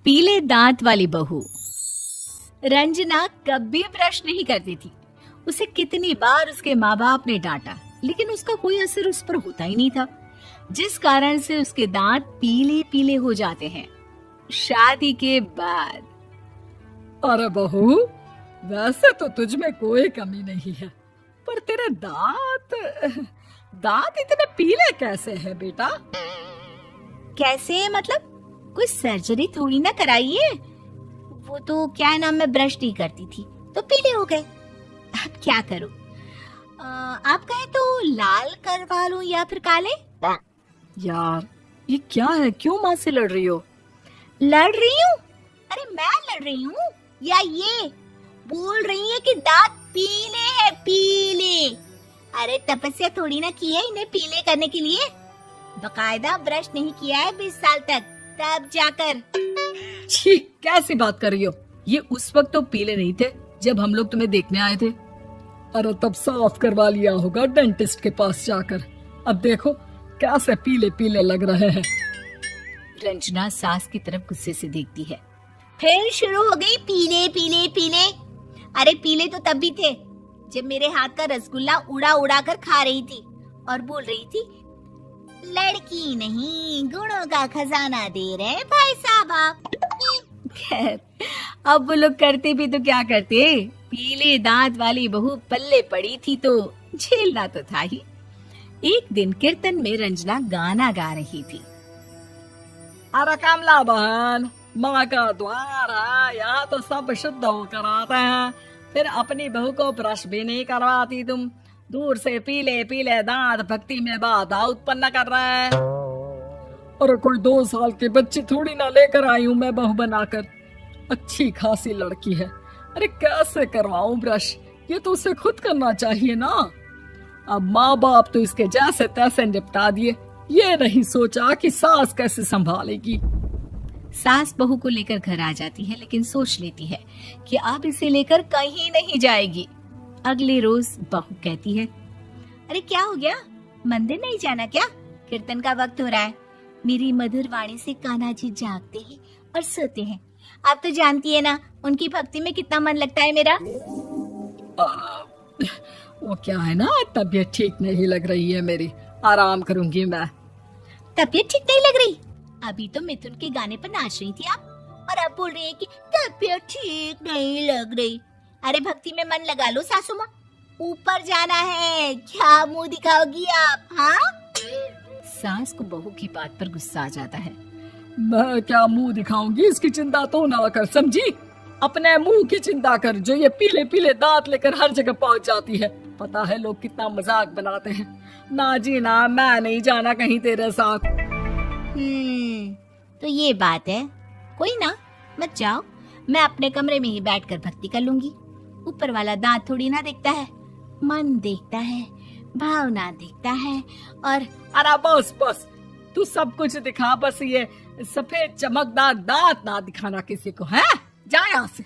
पीले दांत वाली बहू। रंजना कभी ब्रश नहीं करती थी। उसे कितनी बार उसके माँ बाप ने डांटा, लेकिन उसका कोई असर उस पर होता ही नहीं था, जिस कारण से उसके दांत पीले पीले हो जाते हैं। शादी के बाद अरे बहू, वैसे तो तुझ में कोई कमी नहीं है, पर तेरे दांत इतने पीले कैसे हैं बेटा? कैसे मतलब? कोई सर्जरी थोड़ी ना कराइए। वो तो क्या नाम, मैं ब्रश नहीं करती थी तो पीले हो गए। अब क्या करूं? आप कहें तो लाल करवा लूं या फिर काले? यार ये क्या है, क्यों माँ से लड़ रही हो? लड़ रही हूँ? अरे मैं लड़ रही हूँ या ये बोल रही है कि दांत पीले हैं, पीले। अरे तपस्या थोड़ी ना की है इन्हें पीले करने के लिए। बकायदा ब्रश नहीं किया है 20 साल तक, तब जाकर। छी, कैसी बात कर रही हो? ये उस वक्त तो पीले नहीं थे जब हम लोग तुम्हें देखने आए थे। अरे तब साफ करवा लिया होगा डेंटिस्ट के पास जाकर। अब देखो कैसे पीले पीले लग रहे हैं। रंजना सास की तरफ गुस्से से देखती है। फिर शुरू हो गई पीले पीले पीले। अरे पीले तो तब भी थे जब मेरे हाथ का रसगुल्ला उड़ा उड़ा कर खा रही थी और बोल रही थी, लड़की नहीं गुणों का खजाना दे रहे भाई साहब आप। खैर, अब वो लोग करते भी तो क्या करते, पीले दांत वाली बहू पल्ले पड़ी थी तो झेलना तो था ही। एक दिन कीर्तन में रंजना गाना गा रही थी। अरे कमला बहन, माँ का द्वार है, यहाँ तो सब शुद्ध होकर आते हैं, फिर अपनी बहू को ब्रश भी नहीं करवाती तुम। दूर से पीले पीले दांत भक्ति में बाधा उत्पन्न कर रहे हैं। अरे कोई 2 साल के बच्चे थोड़ी ना लेकर आई हूँ मैं बहू बनाकर। अच्छी खासी लड़की है, अरे कैसे करवाऊं ब्रश? ये तो उसे खुद करना चाहिए ना। अब माँ बाप तो इसके जैसे तैसे निपटा दिए, ये नहीं सोचा कि सास कैसे संभालेगी। सास बहू को लेकर घर आ जाती है, लेकिन सोच लेती है कि अब इसे लेकर कहीं नहीं जाएगी। अगले रोज बहू कहती है, अरे क्या हो गया, मंदिर नहीं जाना क्या? कीर्तन का वक्त हो रहा है। मेरी मधुर वाणी से कान्हा जी जागते हैं और सोते हैं। आप तो जानती है ना उनकी भक्ति में कितना मन लगता है मेरा। वो क्या है ना, तबीयत ठीक नहीं लग रही है मेरी, आराम करूंगी मैं। तबीयत ठीक नहीं लग रही? अभी तो मिथुन के गाने पर नाच रही थी आप, और अब बोल रही है कि तबीयत ठीक नहीं लग रही। अरे भक्ति में मन लगा लो सासू माँ, ऊपर जाना है, क्या मुंह दिखाओगी आप? हाँ? सास को बहू की बात पर गुस्सा आ जाता है। मैं क्या मुंह दिखाऊंगी, इसकी चिंता तो ना कर, समझी? अपने मुंह की चिंता कर, जो ये पीले पीले दांत लेकर हर जगह पहुंच जाती है। पता है लोग कितना मजाक बनाते हैं। ना जी ना, मैं नहीं जाना कहीं तेरे साथ। तो ये बात है। कोई ना, मत जाओ, मैं अपने कमरे में ही बैठकर भक्ति कर लूंगी। ऊपर वाला दांत थोड़ी ना देखता है, मन देखता है, भावना देखता है। और अरे बस बस, तू सब कुछ दिखा, बस ये सफेद चमकदार दांत ना दिखाना किसी को, है? जा यहाँ से।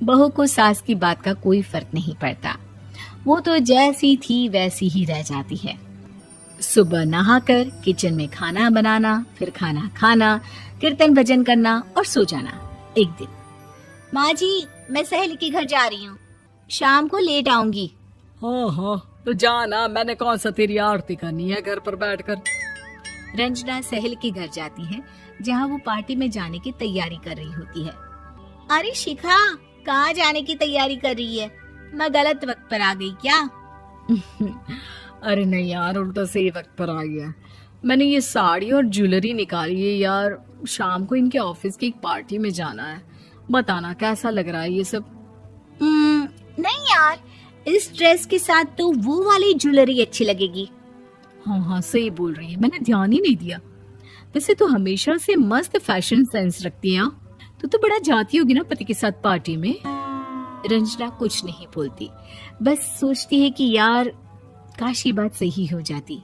बहू को सास की बात का कोई फर्क नहीं पड़ता, वो तो जैसी थी वैसी ही रह जाती है। सुबह नहाकर किचन में खाना बनाना, फिर खाना खाना, कीर्तन भजन करना और सो जाना। एक दिन, माँ जी मैं सहेली के घर जा रही हूँ, शाम को लेट आऊंगी। हाँ हाँ, तो जाना, मैंने कौन सा तेरी आरती करनी है घर पर बैठकर। रंजना सहेली के घर जाती है, जहाँ वो पार्टी में जाने की तैयारी कर रही होती है। अरे शिखा, कहाँ जाने की तैयारी कर रही है? मैं गलत वक्त पर आ गई क्या? अरे नहीं यार, उल्टा सही वक्त पर आ गया। मैंने ये साड़ी और ज्वेलरी निकाली है यार, शाम को इनके ऑफिस की एक पार्टी में जाना है। बताना कैसा लग रहा है ये सब? नहीं यार, इस ड्रेस के साथ तो वो वाली ज्वेलरी अच्छी लगेगी। हाँ हाँ सही बोल रही है, मैंने ध्यान ही नहीं दिया। वैसे तो हमेशा से मस्त फैशन सेंस रखती है। तो बड़ा जाती होगी ना पति के साथ पार्टी में। रंजना कुछ नहीं बोलती, बस सोचती है कि यार काश ये बात सही हो जाती।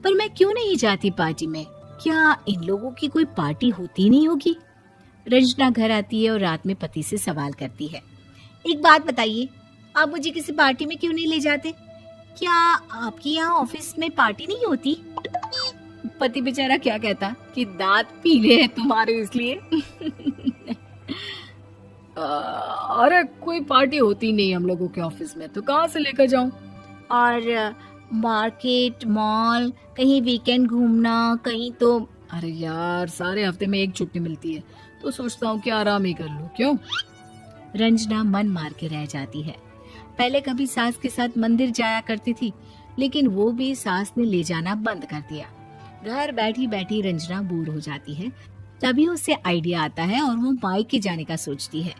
पर मैं क्यों नहीं जाती पार्टी में? क्या इन लोगों की कोई पार्टी होती नहीं होगी? रंजना घर आती है और रात में पति से सवाल करती है, एक बात बताइए, आप मुझे किसी पार्टी में क्यों नहीं ले जाते? क्या आपकी यहाँ ऑफिस में पार्टी नहीं होती? पति बेचारा क्या कहता कि दांत पीले हैं तुम्हारे इसलिए। अरे कोई पार्टी होती नहीं हम लोगों के ऑफिस में, तो कहाँ से लेकर जाऊं? और मार्केट, मॉल, कहीं वीकेंड घूमना, कहीं तो। अरे यार सारे हफ्ते में एक छुट्टी मिलती है, तो सोचता हूँ कि आराम ही कर लूं। क्यों? रंजना मन मार के रह जाती है। पहले कभी सास के साथ मंदिर जाया करती थी, लेकिन वो भी सास ने ले जाना बंद कर दिया। घर बैठी बैठी रंजना बोर हो जाती है। तभी उसे आइडिया आता है और वो मायके जाने का सोचती है।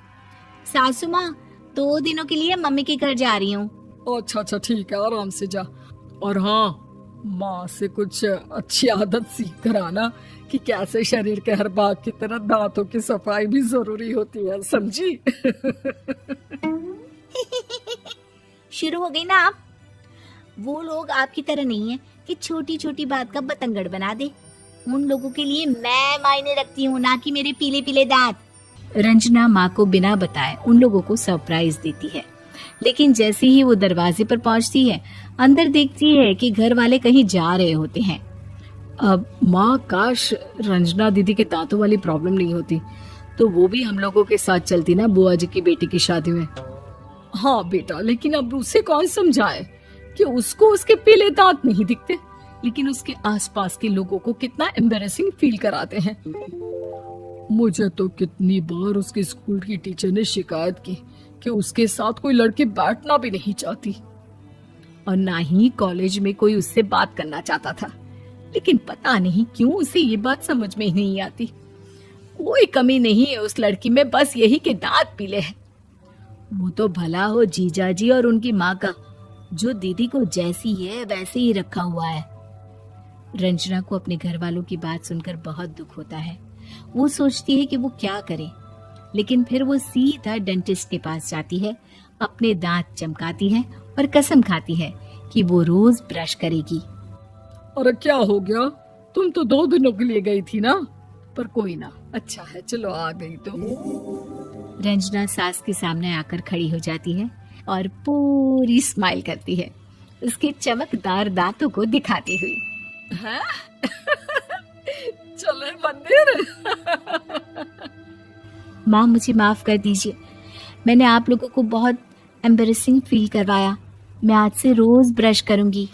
सासू माँ, 2 दिनों के लिए मम्मी के घर जा रही हूँ। अच्छा अच्छा ठीक है, आराम से जा। और हाँ, माँ से कुछ अच्छी आदत सीख कर आना कि कैसे शरीर के हर भाग की तरह दांतों की सफाई भी जरूरी होती है, समझी? शुरू हो गई ना आप। वो लोग आपकी तरह नहीं है कि छोटी छोटी बात का बतंगड़ बना दे। उन लोगों के लिए मैं मायने रखती हूँ, ना कि मेरे पीले पीले दांत। रंजना माँ को बिना बताए उन लोगों को सरप्राइज देती है, लेकिन जैसे ही वो दरवाजे पर पहुंचती है, अंदर देखती है कि घर वाले कहीं जा रहे होते हैं। अब माँ, काश रंजना दीदी के दांतों वाली प्रॉब्लम नहीं होती, तो वो भी हम लोगों के साथ चलती ना बुआ जी की बेटी की शादी में। हाँ बेटा, लेकिन अब उसे कौन समझाए कि उसको उसके पीले दांत नहीं दिखते, लेकिन उसके आसपास के लोगों को कितना एम्बैरेसिंग फील कराते हैं। मुझे तो कितनी बार उसके स्कूल की टीचर ने शिकायत की कि उसके साथ कोई लड़की बैठना भी नहीं चाहती, और ना ही कॉलेज में कोई उससे बात करना चाहता था। लेकिन पता नहीं क्यों उसे ये बात समझ में ही नहीं आती। कोई कमी नहीं है उस लड़की में, बस यही कि दांत पीले हैं। वो तो भला हो जीजा जी और उनकी माँ का, जो दीदी को जैसी है वैसे ही रखा हुआ है। रंजना को अपने घर वालों की बात सुनकर बहुत दुख होता है। वो सोचती है कि वो क्या करे, लेकिन फिर वो सीधा डेंटिस्ट के पास जाती है, अपने दांत चमकाती है और कसम खाती है कि वो रोज ब्रश करेगी। अरे क्या हो गया? तुम तो 2 दिनों के लिए गई थी ना, पर कोई ना, अच्छा है, चलो आ गई तो। रंजना सास के सामने आकर खड़ी हो जाती है और पूरी स्माइल करती है, उसके चमकदार दांतों को दिखाती हुई। हैं? चले मंदिर? माँ, मुझे माफ कर दीजिए, मैंने आप लोगों को बहुत एम्बैरेसिंग फील करवाया। मैं आज से रोज ब्रश करूंगी।